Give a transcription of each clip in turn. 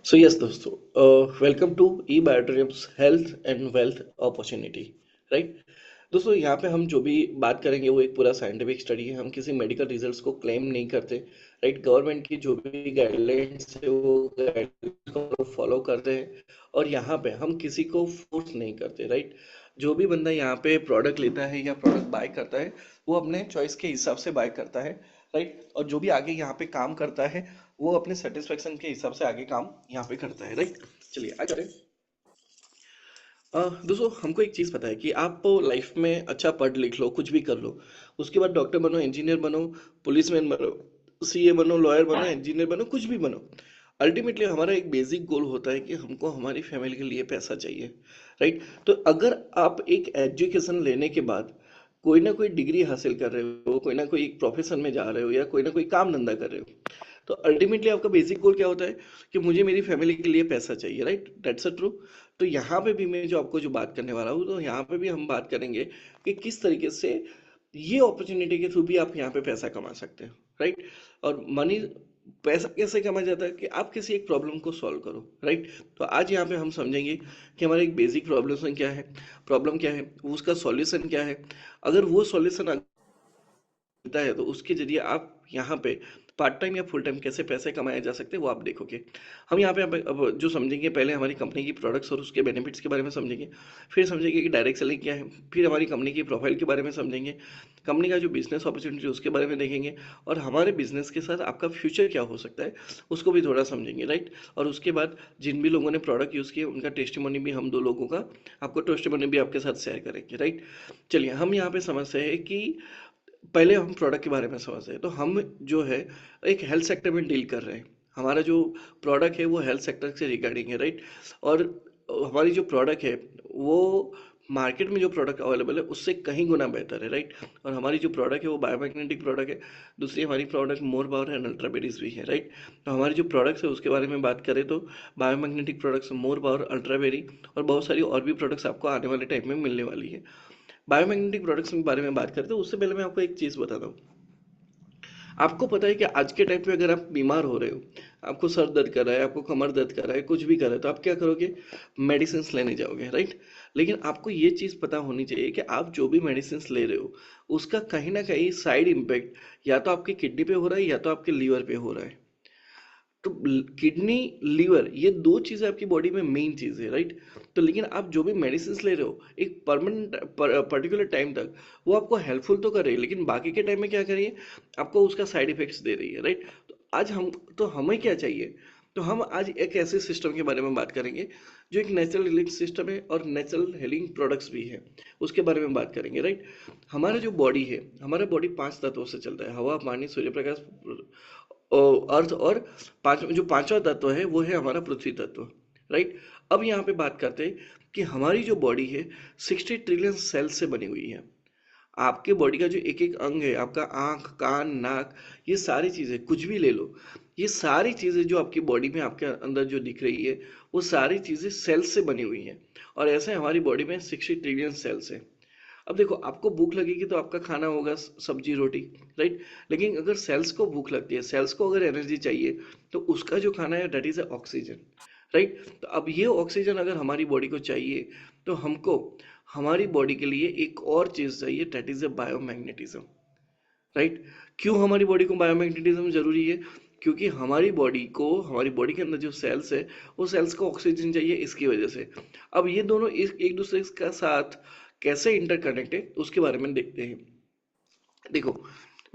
सो yes दोस्तों, welcome to E बायोट्रिम्स health and wealth opportunity. Right दोस्तों, यहाँ पे हम जो भी बात करेंगे वो एक पूरा साइंटिफिक स्टडी है। हम किसी मेडिकल रिजल्ट्स को क्लेम नहीं करते। राइट, गवर्नमेंट की जो भी गाइडलाइंस है वो गाइडलाइंस को फॉलो करते हैं। और यहाँ पे हम किसी को फोर्स नहीं करते। राइट, जो भी बंदा यहाँ पे प्रोडक्ट लेता है या प्रोडक्ट बाय करता है वो अपने चॉइस के हिसाब से बाय करता है। राइट, और जो भी आगे यहाँ पे काम करता है वो अपने सेटिस्फेक्शन के हिसाब से आगे काम यहाँ पे करता है। राइट, चलिए आगे करें। दोस्तों, हमको एक चीज़ पता है कि आप लाइफ में अच्छा पढ़ लिख लो, कुछ भी कर लो, उसके बाद डॉक्टर बनो, इंजीनियर बनो, पुलिसमैन बनो, सीए बनो, लॉयर बनो, इंजीनियर बनो, कुछ भी बनो। अल्टीमेटली हमारा एक बेसिक गोल होता है कि हमको हमारी फैमिली के लिए पैसा चाहिए। राइट, तो अगर आप एक एजुकेशन लेने के बाद कोई ना कोई डिग्री हासिल कर रहे हो, कोई ना कोई एक प्रोफेशन में जा रहे हो या कोई ना कोई काम धंधा कर रहे हो, तो अल्टीमेटली आपका बेसिक गोल क्या होता है कि मुझे मेरी फैमिली के लिए पैसा चाहिए। Right, that's a true. तो यहाँ पे भी मैं जो आपको जो बात करने वाला हूँ, तो यहाँ पे भी हम बात करेंगे कि किस तरीके से ये अपॉर्चुनिटी के थ्रू भी आप यहाँ पे पैसा कमा सकते हो। राइट, और मनी, पैसा कैसे कमाया जाता है कि आप किसी एक प्रॉब्लम को सॉल्व करो। राइट, तो आज यहाँ पे हम समझेंगे कि हमारा एक बेसिक प्रॉब्लम क्या है, उसका सॉल्यूशन क्या है। अगर वो सॉल्यूशन मिलता है तो उसके जरिए आप यहाँ पे पार्ट टाइम या फुल टाइम कैसे पैसे कमाए जा सकते हैं वो आप देखोगे। हम यहाँ पे अब जो समझेंगे, पहले हमारी कंपनी की प्रोडक्ट्स और उसके बेनिफिट्स के बारे में समझेंगे। फिर समझेंगे कि डायरेक्ट सेलिंग क्या है। फिर हमारी कंपनी की प्रोफाइल के बारे में समझेंगे। कंपनी का जो बिजनेस अपॉर्चुनिटी उसके बारे में देखेंगे। और हमारे बिजनेस के साथ आपका फ्यूचर क्या हो सकता है उसको भी थोड़ा समझेंगे। राइट, और उसके बाद जिन भी लोगों ने प्रोडक्ट यूज़ किए उनका टेस्टिमोनी भी हम दो लोगों का आपको टेस्टिमोनी भी आपके साथ शेयर करेंगे। राइट, चलिए हम यहाँ पे समझते हैं कि पहले हम प्रोडक्ट के बारे में समझते हैं। तो हम जो है एक हेल्थ सेक्टर में डील कर रहे हैं। हमारा जो प्रोडक्ट है वो हेल्थ सेक्टर से रिगार्डिंग है। राइट, और हमारी जो प्रोडक्ट है वो मार्केट में जो प्रोडक्ट अवेलेबल है उससे कहीं गुना बेहतर है। राइट, और हमारी जो प्रोडक्ट है वो बायोमैग्नेटिक प्रोडक्ट है। दूसरी हमारी product more power and ultra berries भी है। राइट, तो हमारी जो प्रोडक्ट्स है उसके बारे में बात करें तो biomagnetic products, more power, ultra berry और बहुत सारी और भी प्रोडक्ट्स आपको आने वाले टाइम में मिलने वाली है। बायोमैग्नेटिक प्रोडक्ट्स के बारे में बात करते हैं उससे पहले मैं आपको एक चीज़ बताता हूँ। आपको पता है कि आज के टाइम पे अगर आप बीमार हो रहे हो, आपको सर दर्द कर रहा है, आपको कमर दर्द कर रहा है, कुछ भी कर रहा है, तो आप क्या करोगे? मेडिसिन लेने जाओगे। राइट, लेकिन आपको ये चीज़ पता होनी चाहिए कि आप जो भी मेडिसिन ले रहे हो उसका कहीं ना कहीं साइड इम्पेक्ट या तो आपकी किडनी पे हो रहा है या तो आपके लीवर पे हो रहा है। तो किडनी, लीवर, ये दो चीजें आपकी बॉडी में मेन चीज है। राइट, तो लेकिन आप जो भी मेडिसिन ले रहे हो एक परमानेंट पर्टिकुलर टाइम तक वो आपको हेल्पफुल तो कर रही है, लेकिन बाकी के टाइम में क्या कर रही है? आपको उसका साइड इफेक्ट्स दे रही है। राइट, तो आज हम, तो हमें क्या चाहिए? तो हम आज एक ऐसे सिस्टम के बारे में बात करेंगे जो एक नेचुरल हीलिंग सिस्टम है और नेचुरल हीलिंग प्रोडक्ट्स भी है, उसके बारे में बात करेंगे। राइट, हमारा जो बॉडी है, हमारा बॉडी 5 तत्वों से चलता है: हवा, पानी, सूर्य प्रकाश, अर्थ, और जो पांचवा तत्व है वो है हमारा पृथ्वी तत्व। राइट, अब यहाँ पे बात करते हैं कि हमारी जो बॉडी है 60 ट्रिलियन सेल से बनी हुई है। आपके बॉडी का जो एक एक अंग है, आपका आंख, कान, नाक, ये सारी चीजें कुछ भी ले लो, ये सारी चीजें जो आपकी बॉडी में आपके अंदर जो दिख रही है वो सारी चीजें सेल्स से बनी हुई हैं। और ऐसे हमारी बॉडी में 60 ट्रिलियन सेल्स है। अब देखो, आपको भूख लगेगी तो आपका खाना होगा सब्जी रोटी। राइट, लेकिन अगर सेल्स को भूख लगती है, सेल्स को अगर एनर्जी चाहिए, तो उसका जो खाना है दैट इज ऑक्सीजन। राइट, तो अब ये ऑक्सीजन अगर हमारी बॉडी को चाहिए तो हमको हमारी बॉडी के लिए एक और चीज चाहिए, that is a biomagnetism. Right, क्यों हमारी बॉडी को बायोमैग्नेटिज्म जरूरी है? क्योंकि हमारी बॉडी को, हमारी बॉडी के अंदर जो सेल्स है वो सेल्स को ऑक्सीजन चाहिए इसकी वजह से। अब ये दोनों एक दूसरे का साथ कैसे इंटरकनेक्ट है उसके बारे में देखते हैं। देखो,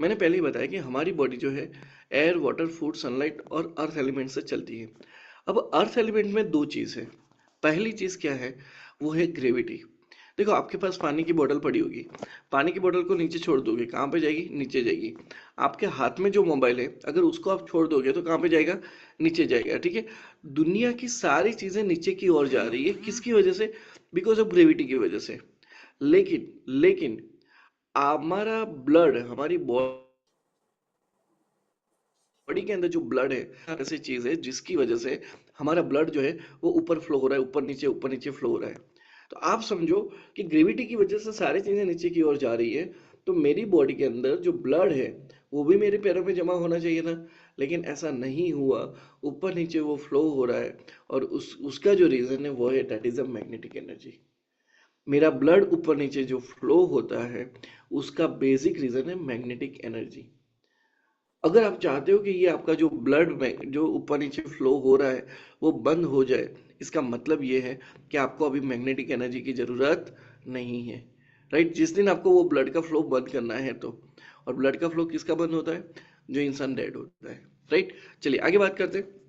मैंने पहले ही बताया कि हमारी बॉडी जो है एयर, वाटर, फूड, सनलाइट और अर्थ एलिमेंट से चलती है। अब अर्थ एलिमेंट में दो चीज़ है। पहली चीज़ क्या है? वो है ग्रेविटी। देखो, आपके पास पानी की बोतल पड़ी होगी, पानी की बोतल को नीचे छोड़ दोगे, कहाँ पे जाएगी? नीचे जाएगी। आपके हाथ में जो मोबाइल है अगर उसको आप छोड़ दोगे तो कहाँ पे जाएगा? नीचे जाएगा। ठीक है, दुनिया की सारी चीज़ें नीचे की ओर जा रही है, किसकी वजह से? बिकॉज ऑफ ग्रेविटी की वजह से। लेकिन हमारा ब्लड, हमारी बॉडी के अंदर जो ब्लड है ऐसी चीज है जिसकी वजह से हमारा ब्लड जो है वो ऊपर फ्लो हो रहा है, ऊपर नीचे फ्लो हो रहा है। तो आप समझो कि ग्रेविटी की वजह से सारी चीजें नीचे की ओर जा रही है। तो मेरी बॉडी के अंदर जो ब्लड है वो भी मेरे पैरों में जमा होना चाहिए था। लेकिन ऐसा नहीं हुआ, ऊपर नीचे वो फ्लो हो रहा है। और उसका जो रीजन है वो है that is a magnetic energy. मेरा ब्लड ऊपर नीचे जो फ्लो होता है उसका बेसिक रीजन है मैग्नेटिक एनर्जी। अगर आप चाहते हो कि ये आपका जो ब्लड में जो ऊपर नीचे फ्लो हो रहा है वो बंद हो जाए, इसका मतलब ये है कि आपको अभी मैग्नेटिक एनर्जी की जरूरत नहीं है। राइट, जिस दिन आपको वो ब्लड का फ्लो बंद करना है तो, और ब्लड का फ्लो किसका बंद होता है? जो इंसान डेड होता है। राइट, चलिए आगे बात करते हैं।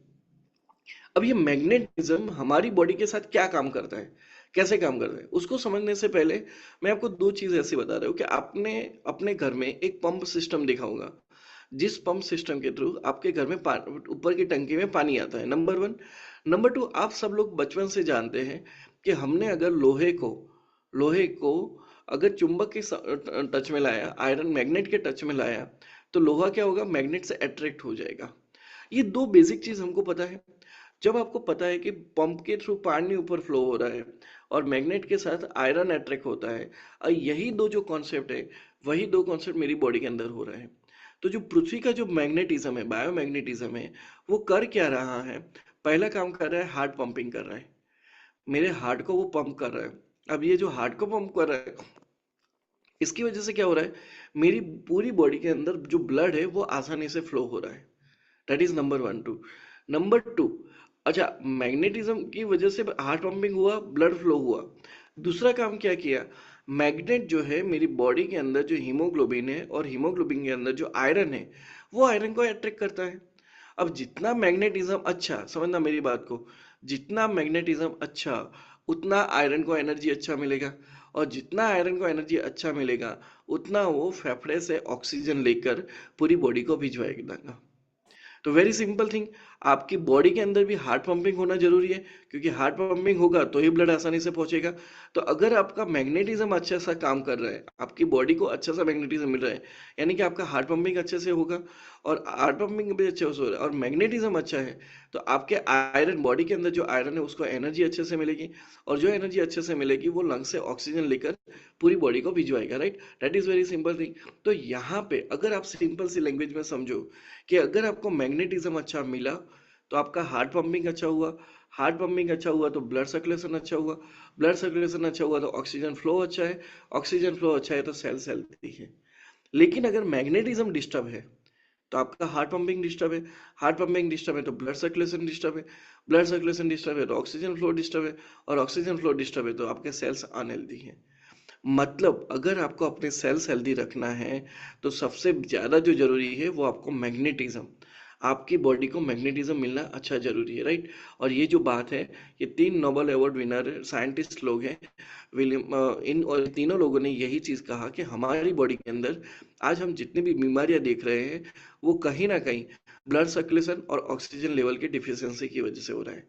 अब ये मैग्नेटिज्म हमारी बॉडी के साथ क्या काम करता है, कैसे काम करता है, उसको समझने से पहले मैं आपको दो चीज ऐसी बता रहा हूँ कि आपने अपने घर में एक पंप सिस्टम देखा होगा, जिस पंप सिस्टम के थ्रू आपके घर में ऊपर की टंकी में पानी आता है, नंबर वन। नंबर टू, आप सब लोग बचपन से जानते हैं कि हमने अगर लोहे को अगर चुंबक के टच में लाया, आयरन मैग्नेट के टच में लाया, तो लोहा क्या होगा? मैग्नेट से अट्रैक्ट हो जाएगा। ये दो बेसिक चीज हमको पता है। जब आपको पता है कि पंप के थ्रू पानी ऊपर फ्लो हो रहा है और मैग्नेट के साथ आयरन अट्रैक्ट होता है, और यही दो जो कॉन्सेप्ट है, वही दो कॉन्सेप्ट मेरी बॉडी के अंदर हो रहा है। तो जो पृथ्वी का जो मैग्नेटिज्म है, बायोमैग्नेटिज्म है, वो कर क्या रहा है? पहला काम कर रहा है, हार्ट पंपिंग कर रहा है। मेरे हार्ट को वो पंप कर रहा है। अब ये जो हार्ट को पंप कर रहा है, इसकी वजह से क्या हो रहा है? मेरी पूरी बॉडी के अंदर जो ब्लड है वो आसानी से फ्लो हो रहा है। That is number one. Two, number two, अच्छा, मैग्नेटिज्म की वजह से हार्ट पंपिंग हुआ, ब्लड फ्लो हुआ। दूसरा काम क्या किया? मैग्नेट जो है मेरी बॉडी के अंदर जो हीमोग्लोबिन है, और हीमोग्लोबिन के अंदर जो आयरन है, वो आयरन को अट्रैक्ट करता है। अब जितना मैग्नेटिज्म अच्छा, समझना मेरी बात को, जितना मैग्नेटिज्म अच्छा उतना आयरन को एनर्जी अच्छा मिलेगा, और जितना आयरन को एनर्जी अच्छा मिलेगा उतना वो फेफड़े से ऑक्सीजन लेकर पूरी बॉडी को भिजवाएगा। तो वेरी सिंपल थिंग, आपकी बॉडी के अंदर भी हार्ट पंपिंग होना जरूरी है, क्योंकि हार्ट पंपिंग होगा तो ही ब्लड आसानी से पहुंचेगा। तो अगर आपका मैग्नेटिज्म अच्छा सा काम कर रहा है, आपकी बॉडी को अच्छा सा मैग्नेटिज्म मिल रहा है, यानी कि आपका हार्ट पंपिंग अच्छे से होगा, और हार्ट पंपिंग भी अच्छे से हो रहा है, और मैग्नेटिज्म अच्छा है, तो आपके आयरन, बॉडी के अंदर जो आयरन है उसको एनर्जी अच्छे से मिलेगी, और जो एनर्जी अच्छे से मिलेगी वो लंग से ऑक्सीजन लेकर पूरी बॉडी को भिजवाएगा। Right, that is very simple thing. तो यहाँ पे अगर आप सिंपल सी लैंग्वेज में समझो कि अगर आपको मैग्नेटिज्म अच्छा मिला तो आपका हार्ट पंपिंग अच्छा हुआ, हार्ट पंपिंग अच्छा हुआ तो ब्लड सर्कुलेशन अच्छा हुआ, ब्लड सर्कुलेशन अच्छा हुआ तो ऑक्सीजन फ्लो अच्छा है, ऑक्सीजन फ्लो अच्छा है तो सेल्स हेल्थी है। लेकिन अगर मैग्नेटिज्म डिस्टर्ब है तो आपका हार्ट पंपिंग डिस्टर्ब है, हार्ट पंपिंग डिस्टर्ब है तो ब्लड सर्कुलेशन डिस्टर्ब है, ब्लड सर्कुलेशन डिस्टर्ब है तो ऑक्सीजन फ्लो डिस्टर्ब है, और ऑक्सीजन फ्लो डिस्टर्ब है तो आपके सेल्स अनहेल्दी हैं। मतलब अगर आपको अपने सेल्स हेल्दी रखना है तो सबसे ज्यादा जो जरूरी है वो आपको मैग्नेटिज्म, आपकी बॉडी को मैग्नेटिज्म मिलना अच्छा जरूरी है। राइट, और ये जो बात है, ये तीन नोबेल अवार्ड विनर साइंटिस्ट लोग हैं, विलियम इन और तीनों लोगों ने यही चीज कहा कि हमारी बॉडी के अंदर आज हम जितनी भी बीमारियां देख रहे हैं वो कहीं ना कहीं ब्लड सर्कुलेशन और ऑक्सीजन लेवल की डिफिशियंसी की वजह से हो रहा है।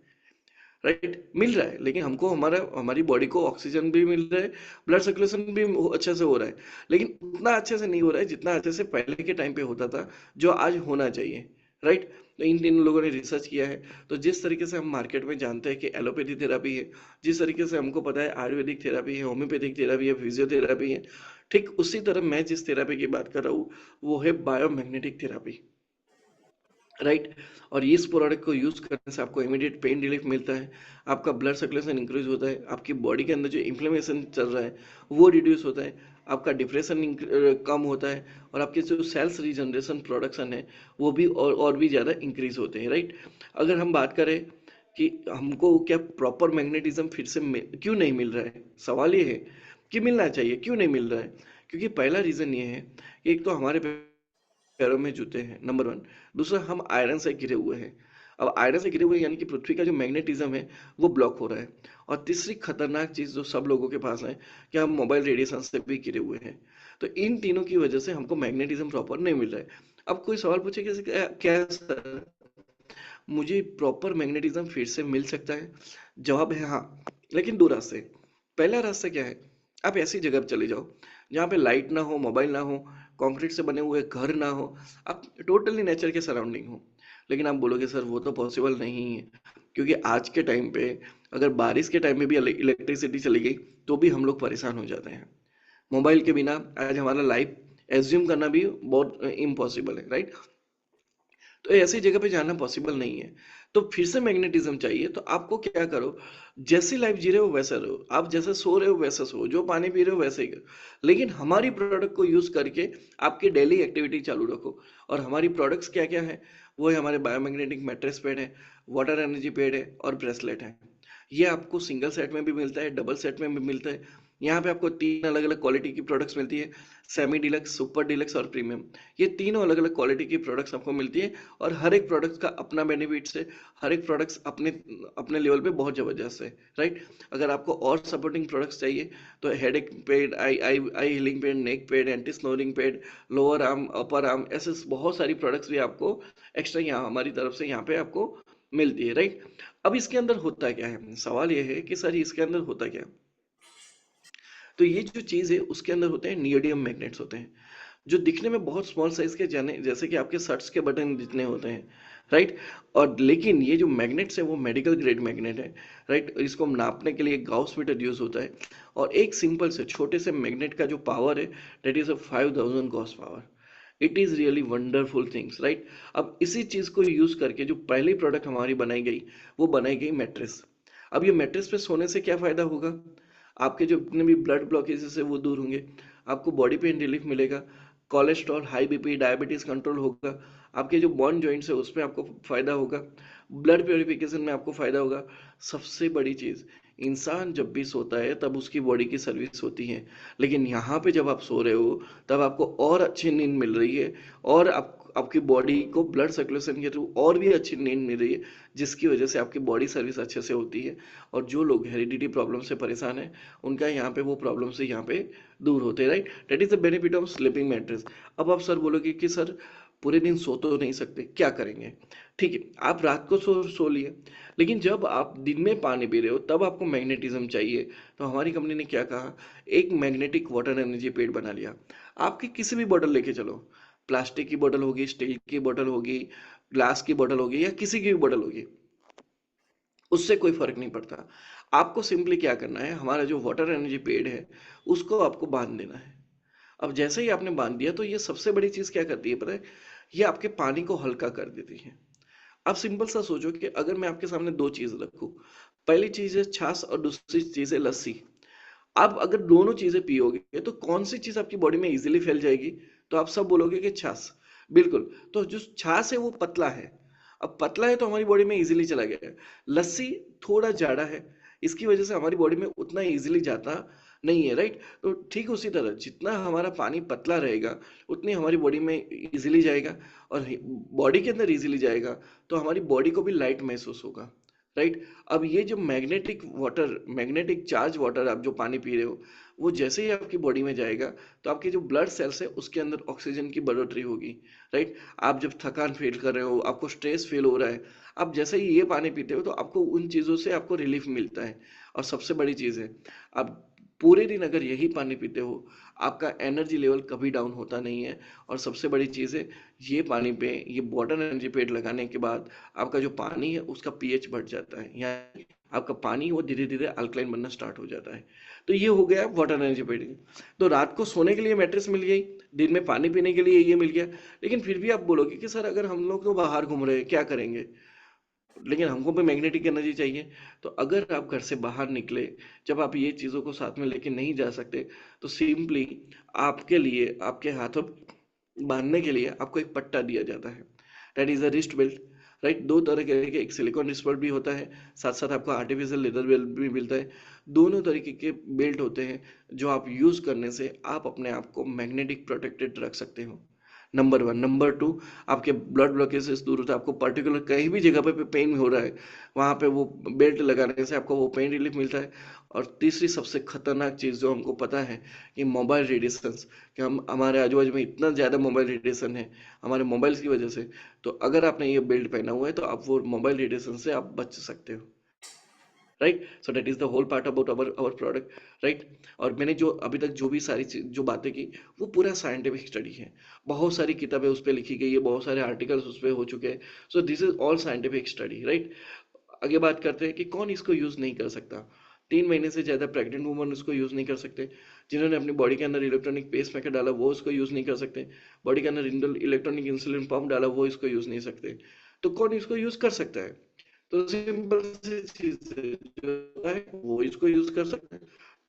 राइट, मिल रहा है, लेकिन हमको हमारी बॉडी को ऑक्सीजन भी मिल रहा है, ब्लड सर्कुलेशन भी अच्छे से हो रहा है, लेकिन उतना अच्छे से नहीं हो रहा है जितना अच्छे से पहले के टाइम पे होता था, जो आज होना चाहिए। राइट, तो इन तीन लोगों ने रिसर्च किया है। तो जिस तरीके से हम मार्केट में जानते हैं कि एलोपैथी थेरापी है, जिस तरीके से हमको पता है आयुर्वेदिक थेरापी है, होम्योपैथिक थेरापी है, फिजियोथेरापी है, ठीक उसी तरह मैं जिस थेरापी की बात कर रहा हूँ वो है बायोमैग्नेटिक थेरापी। राइट, और इस प्रोडक्ट को यूज करने से आपको इमीडिएट पेन रिलीफ मिलता है, आपका ब्लड सर्कुलेशन इंक्रीज होता है, आपकी बॉडी के अंदर जो इन्फ्लेमेशन चल रहा है वो रिड्यूस होता है, आपका डिप्रेशन कम होता है, और आपके जो सेल्स रीजनरेशन प्रोडक्शन है वो भी और भी ज़्यादा इंक्रीज होते हैं। राइट, अगर हम बात करें कि हमको क्या प्रॉपर मैग्नेटिज्म फिर से क्यों नहीं मिल रहा है, सवाल ये है कि मिलना चाहिए, क्यों नहीं मिल रहा है? क्योंकि पहला रीज़न ये है कि एक तो हमारे पैरों में जूते हैं, नंबर वन। दूसरा, हम आयरन से घिरे हुए हैं। अब आयरन से घिरे हुए यानी कि पृथ्वी का जो मैग्नेटिज्म है वो ब्लॉक हो रहा है। और तीसरी खतरनाक चीज जो सब लोगों के पास है कि हम मोबाइल रेडिएशन से भी घिरे हुए हैं। तो इन तीनों की वजह से हमको मैग्नेटिज्म प्रॉपर नहीं मिल रहा है। अब कोई सवाल पूछे कि क्या क्या सर, मुझे प्रॉपर मैग्नेटिज्म फिर से मिल सकता है? जवाब है हाँ, लेकिन दो रास्ते। पहला रास्ता क्या है? आप ऐसी जगह पर चले जाओ जहाँ पे लाइट ना हो, मोबाइल ना हो, कंक्रीट से बने हुए घर ना हो, आप टोटली नेचर के सराउंडिंग हो। लेकिन आप बोलोगे सर वो तो पॉसिबल नहीं है, क्योंकि आज के टाइम पे अगर बारिश के टाइम में भी इलेक्ट्रिसिटी चली गई तो भी हम लोग परेशान हो जाते हैं। मोबाइल के बिना आज हमारा लाइफ एज्यूम करना भी बहुत इम्पॉसिबल है। राइट, तो ऐसी जगह पे जाना पॉसिबल नहीं है। तो फिर से मैग्नेटिज्म चाहिए, तो आपको क्या करो, जैसी लाइफ जी रहे हो वैसा रहो, आप जैसे सो रहे हो वैसा सो, जो पानी पी रहे हो वैसे ही करो, लेकिन हमारी प्रोडक्ट को यूज करके आपकी डेली एक्टिविटी चालू रखो। और हमारी प्रोडक्ट्स क्या क्या है, वो है हमारे बायोमैग्नेटिक मैट्रेस पैड है, वाटर एनर्जी पैड है और ब्रेसलेट है। ये आपको सिंगल सेट में भी मिलता है, डबल सेट में भी मिलता है। यहाँ पे आपको तीन अलग अलग क्वालिटी की प्रोडक्ट्स मिलती है, सेमी डिलक्स, सुपर डिलक्स और प्रीमियम। ये तीनों अलग अलग क्वालिटी की प्रोडक्ट्स आपको मिलती है, और हर एक प्रोडक्ट का अपना बेनिफिट्स है, हर एक प्रोडक्ट्स अपने अपने लेवल पे बहुत जबरदस्त है, राइट। अगर आपको और सपोर्टिंग प्रोडक्ट्स चाहिए तो हेड एक pad, eye eye eye healing pad, neck pad, anti snoring pad, lower arm, upper arm, ऐसे बहुत सारी प्रोडक्ट्स भी आपको एक्स्ट्रा यहाँ हमारी तरफ से यहाँ पे आपको मिलती है, राइट। अब इसके अंदर होता क्या है, सवाल ये है कि सर इसके अंदर होता क्या है। तो ये जो चीज है उसके अंदर होते हैं नियोडियम मैग्नेट्स होते हैं, जो दिखने में बहुत स्मॉल साइज के, जाने जैसे कि आपके शर्ट्स के बटन जितने होते हैं, राइट। और लेकिन ये जो मैग्नेट्स है वो मेडिकल ग्रेड मैग्नेट है, राइट। इसको हम नापने के लिए गाउस मीटर यूज होता है। और एक सिंपल से छोटे से मैग्नेट का जो पावर है, that is a 5000 Gauss power. It is really wonderful things, right. अब इसी चीज को यूज करके जो पहली प्रोडक्ट हमारी बनाई गई, वो बनाई गई मैट्रेस। अब ये मैट्रेस पे सोने से क्या फायदा होगा, आपके जो जितने भी ब्लड ब्लॉकेजेस है वो दूर होंगे, आपको बॉडी पेन रिलीफ मिलेगा, cholesterol, high BP, diabetes control होगा, आपके जो बॉन जॉइंट्स है उसमें आपको फायदा होगा, ब्लड प्योरिफिकेशन में आपको फायदा होगा। सबसे बड़ी चीज, इंसान जब भी सोता है तब उसकी बॉडी की सर्विस होती है, लेकिन यहाँ पे जब आप सो रहे हो तब आपको और अच्छी नींद मिल रही है, और आपकी बॉडी को ब्लड सर्कुलेशन के थ्रू और भी अच्छी नींद मिल रही है, जिसकी वजह से आपकी बॉडी सर्विस अच्छे से होती है। और जो लोग हेरिडिटी प्रॉब्लम से परेशान है, उनका यहाँ पे वो प्रॉब्लम से यहाँ पे दूर होते हैं, right. That is the benefit of sleeping mattress. अब आप सर बोलोगे कि सर पूरे दिन सो तो नहीं सकते, क्या करेंगे। ठीक है, आप रात को सो लिए, लेकिन जब आप दिन में पानी पी रहे हो तब आपको मैग्नेटिज्म चाहिए। तो हमारी कंपनी ने क्या कहा, एक मैग्नेटिक वाटर एनर्जी पेड बना लिया। आपकी किसी भी बोतल लेके चलो, प्लास्टिक की बोतल होगी, स्टील की बोतल होगी, ग्लास की बोतल होगी, या किसी की भी बोतल होगी, उससे कोई फर्क नहीं पड़ता। आपको सिंपली क्या करना है, हमारा जो वाटर एनर्जी पेड है उसको आपको बांध देना है। अब जैसे ही आपने बांध दिया, तो ये सबसे बड़ी चीज क्या करती है पता है, ये आपके पानी को हल्का कर देती है। अब सिंपल सा सोचो कि अगर मैं आपके सामने दो चीज रखूं, पहली चीज है छाछ और दूसरी चीज है लस्सी। आप अगर दोनों चीजें पियोगे तो कौन सी चीज आपकी बॉडी में इजीली फैल जाएगी, तो आप सब बोलोगे कि छाछ। बिल्कुल, तो जो छाछ है वो पतला है। अब पतला है तो हमारी बॉडी में इजीली चला गया है। लस्सी थोड़ा जाड़ा है, इसकी वजह से हमारी बॉडी में उतना इजीली जाता नहीं है, राइट। तो ठीक उसी तरह जितना हमारा पानी पतला रहेगा, उतनी हमारी बॉडी में इजीली जाएगा, और बॉडी के अंदर इजीली जाएगा तो हमारी बॉडी को भी लाइट महसूस होगा, राइट। अब ये जो magnetic water, magnetic charge water आप जो पानी पी रहे हो, वो जैसे ही आपकी बॉडी में जाएगा तो आपके जो ब्लड सेल्स है उसके अंदर ऑक्सीजन की बढ़ोतरी होगी, राइट। आप जब थकान फील कर रहे हो, आपको स्ट्रेस फील हो रहा है, आप जैसे ही ये पानी पीते हो तो आपको उन चीज़ों से आपको रिलीफ मिलता है। और सबसे बड़ी चीज़ है, आप पूरे दिन अगर यही पानी पीते हो, आपका एनर्जी लेवल कभी डाउन होता नहीं है। और सबसे बड़ी चीज़ है, ये पानी पे, ये वाटर एनर्जी पेड लगाने के बाद आपका जो पानी है उसका पीएच बढ़ जाता है, यानी आपका पानी वो धीरे धीरे अल्कलाइन बनना स्टार्ट हो जाता है। तो ये हो गया वाटर एनर्जी पेड। तो रात को सोने के लिए मैट्रेस मिल गई, दिन में पानी पीने के लिए ये मिल गया। लेकिन फिर भी आप बोलोगे कि सर अगर हम लोग तो बाहर घूम रहे हैं क्या करेंगे, लेकिन हमको भी मैग्नेटिक एनर्जी चाहिए। तो अगर आप घर से बाहर निकले, जब आप ये चीज़ों को साथ में लेके नहीं जा सकते, तो सिंपली आपके लिए, आपके हाथों बांधने के लिए आपको एक पट्टा दिया जाता है, that is a wrist belt, right. दो तरह के, एक सिलिकॉन रिस्ट बेल्ट भी होता है, साथ साथ आपको आर्टिफिशियल लेदर बेल्ट भी मिलता है। दोनों तरीके के बेल्ट होते हैं, जो आप यूज करने से आप अपने आप को मैग्नेटिक प्रोटेक्टेड रख सकते हो। Number one. नंबर टू, आपके ब्लड ब्लॉकेजेस दूर होता है। आपको पर्टिकुलर कहीं भी जगह पे पेन हो रहा है, वहां पे वो बेल्ट लगाने से आपको वो पेन रिलीफ मिलता है। और तीसरी सबसे खतरनाक चीज जो हमको पता है, कि मोबाइल रेडिएशंस, कि हम हमारे आजू बाजू में इतना ज्यादा मोबाइल रेडिएशन है हमारे मोबाइल्स की वजह से। तो अगर आपने ये बेल्ट पहना हुआ है तो आप वो मोबाइल रेडिएशन से आप बच सकते हो, right. So that is the whole part about our product, right. और मैंने जो अभी तक जो भी सारी जो बातें की, वो पूरा साइंटिफिक स्टडी है। बहुत सारी किताबें उस पर लिखी गई है, बहुत सारे आर्टिकल्स उस पर हो चुके हैं। सो this is all scientific study, right. आगे बात करते हैं कि कौन इसको यूज नहीं कर सकता। 3 महीने से ज्यादा प्रेग्नेंट वुमन इसको यूज नहीं कर सकते, जिन्होंने अपनी बॉडी के अंदर इलेक्ट्रॉनिक पेस मेकर डाला वो उसको यूज नहीं कर सकते, बॉडी के अंदर इलेक्ट्रॉनिक इंसुलिन पंप डाला वो इसको यूज नहीं सकते, तो कौन इसको यूज कर सकता है? तो सिंपल सी चीज है, जो है वो इसको यूज कर सकता है,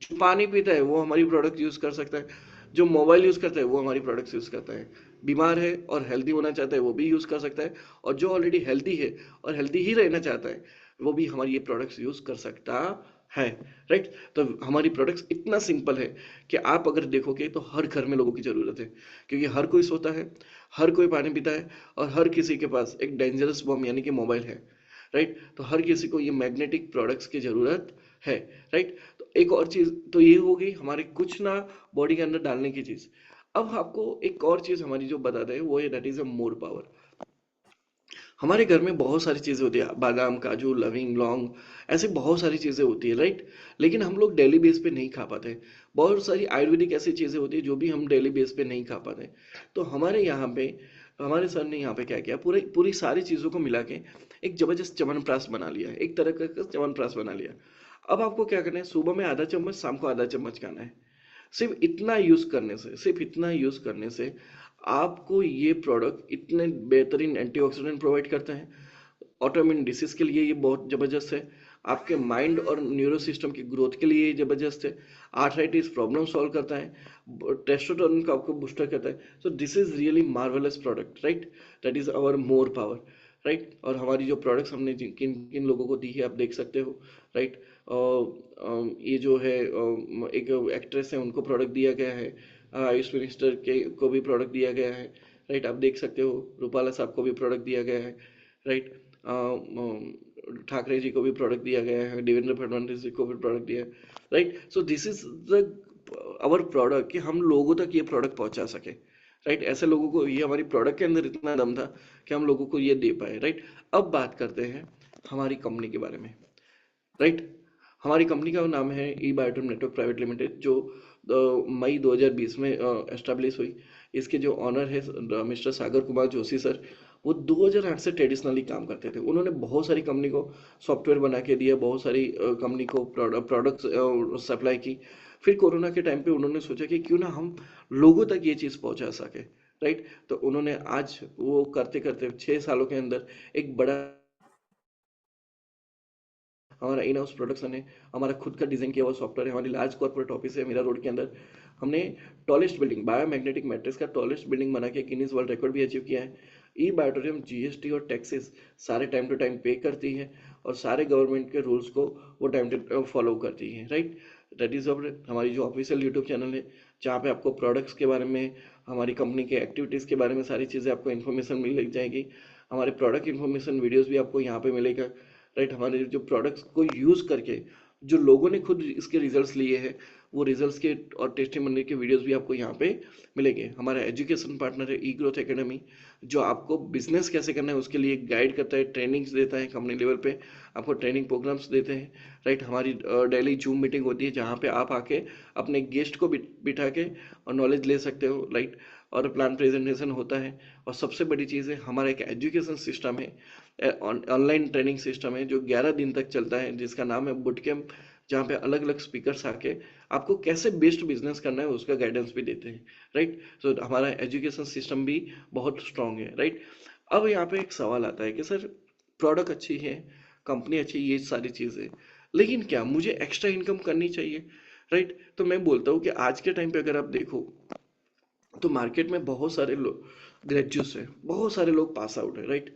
जो पानी पीता है वो हमारी प्रोडक्ट यूज कर सकता है, जो मोबाइल यूज करता है वो हमारी प्रोडक्ट्स यूज करता है, बीमार है और हेल्दी होना चाहता है वो भी यूज कर सकता है, और जो ऑलरेडी हेल्दी है और हेल्दी ही रहना चाहता है वो भी हमारी ये प्रोडक्ट्स यूज कर सकता है। राइट? तो हमारी प्रोडक्ट्स इतना सिंपल है कि आप अगर देखोगे तो हर घर में लोगों की जरूरत है, क्योंकि हर कोई सोता है, हर कोई पानी पीता है, और हर किसी के पास एक डेंजरस बॉम्ब यानी कि मोबाइल है। राइट? तो हर किसी को ये मैग्नेटिक प्रोडक्ट्स की जरूरत है। राइट? तो एक और चीज तो ये हो गई हमारे कुछ ना बॉडी के अंदर डालने की चीज। अब आपको एक और चीज हमारी जो बताते हैं वो है that is a more power. हमारे घर में बहुत सारी चीजें होती है, बादाम, काजू, लविंग, लौंग, ऐसी बहुत सारी चीजें होती है। राइट? लेकिन हम लोग डेली बेस पे नहीं खा पाते। बहुत सारी आयुर्वेदिक ऐसी चीजें होती है जो भी हम डेली बेस पे नहीं खा पाते। तो हमारे यहाँ पे हमारे सर ने यहाँ पे क्या किया, पूरी पूरी सारी चीजों को मिला के एक जबरदस्त च्यवनप्राश बना लिया है, एक तरह का च्यवनप्राश बना लिया। अब आपको क्या करना है, सुबह में आधा चम्मच, शाम को आधा चम्मच खाना है। सिर्फ इतना यूज करने से आपको ये प्रोडक्ट इतने बेहतरीन एंटीऑक्सीडेंट प्रोवाइड करते हैं। ऑटोइम्यून डिसीज के लिए ये बहुत जबरदस्त है, आपके माइंड और न्यूरो सिस्टम की ग्रोथ के लिए ये जबरदस्त है, आर्थराइटिस प्रॉब्लम सॉल्व करता है, टेस्टोस्टेरोन को आपको बूस्टर करता है। So this is really marvellous product. Right? That is our more power. Right? और हमारी जो प्रोडक्ट्स हमने किन किन लोगों को दी है आप देख सकते हो। राइट? ये जो है एक एक्ट्रेस है उनको प्रोडक्ट दिया गया है, आयुष मिनिस्टर के को भी प्रोडक्ट दिया गया है। राइट? आप देख सकते हो रूपाला साहब को भी प्रोडक्ट दिया गया है। राइट? ठाकरे जी को भी प्रोडक्ट दिया गया है, देवेंद्र फडणवीस जी को भी प्रोडक्ट दिया है। Right? So this is the our product कि हम लोगों तक ये प्रोडक्ट पहुंचा सके। राइट? ऐसे लोगों को ये हमारी प्रोडक्ट के अंदर इतना दम था कि हम लोगों को ये दे पाए। राइट? अब बात करते हैं हमारी कंपनी के बारे में। राइट? हमारी कंपनी का नाम है ई बायोटोम नेटवर्क प्राइवेट लिमिटेड, जो मई 2020 में एस्टेब्लिश हुई। इसके जो ऑनर है मिस्टर सागर कुमार जोशी सर, वो 2008 से ट्रेडिशनली काम करते थे। उन्होंने बहुत सारी कंपनी को सॉफ्टवेयर बना के दिया, बहुत सारी कंपनी को प्रोडक्ट्स सप्लाई की। फिर कोरोना के टाइम पे उन्होंने सोचा कि क्यों ना हम लोगों तक ये चीज़ पहुंचा सके। राइट? तो उन्होंने आज वो करते करते 6 सालों के अंदर एक बड़ा हमारा इन हाउस प्रोडक्शन है, हमारा खुद का डिजाइन किया हुआ सॉफ्टवेयर है, हमारी लार्ज कॉर्पोरेट ऑफिस है मीरा रोड के अंदर। हमने टॉलेस्ट बिल्डिंग, बायोमैग्नेटिक मैट्रिक्स का टॉलेस्ट बिल्डिंग बना के गिनीज वर्ल्ड रिकॉर्ड भी अचीव किया है। ई बायोटोरियम जीएसटी और टैक्सेस सारे टाइम टू टाइम पे करती है, और सारे गवर्नमेंट के रूल्स को वो टाइम टू फॉलो करती है। राइट? दैट इज हमारी जो ऑफिशियल यूट्यूब चैनल है, जहाँ पे आपको प्रोडक्ट्स के बारे में, हमारी कंपनी के एक्टिविटीज़ के बारे में सारी चीज़ें आपको इन्फॉर्मेशन मिल जाएगी। हमारे प्रोडक्ट इन्फॉर्मेशन वीडियोस भी आपको यहाँ पे मिलेगा। राइट? हमारे जो प्रोडक्ट्स को यूज करके जो लोगों ने खुद इसके रिजल्ट्स लिए हैं, वो रिजल्ट्स के और टेस्टिमोनी के वीडियोस भी आपको यहाँ पे मिलेंगे। हमारा एजुकेशन पार्टनर है ई ग्रोथ एकेडमी, जो आपको बिजनेस कैसे करना है उसके लिए गाइड करता है, ट्रेनिंग्स देता है, कंपनी लेवल पे आपको ट्रेनिंग प्रोग्राम्स देते हैं। राइट? हमारी डेली जूम मीटिंग होती है जहाँ पे आप आके अपने गेस्ट को बिठा के और नॉलेज ले सकते हो। राइट? और प्लान प्रेजेंटेशन होता है। और सबसे बड़ी चीज़ है, हमारा एक एजुकेशन सिस्टम है, ऑनलाइन ट्रेनिंग सिस्टम है, जो 11 दिन तक चलता है, जिसका नाम है बुट कैंप, जहाँ पे अलग अलग स्पीकर्स आके आपको कैसे बेस्ट बिजनेस करना है उसका गाइडेंस भी देते हैं। राइट? सो हमारा एजुकेशन सिस्टम भी बहुत स्ट्रांग है। राइट? अब यहाँ पे एक सवाल आता है कि सर प्रोडक्ट अच्छी है, कंपनी अच्छी, ये सारी चीज़ें, लेकिन क्या मुझे एक्स्ट्रा इनकम करनी चाहिए? राइट? तो मैं बोलता हूँ कि आज के टाइम पे अगर आप देखो तो मार्केट में बहुत सारे लोग ग्रेजुएट्स हैं, बहुत सारे लोग पास आउट है। राइट?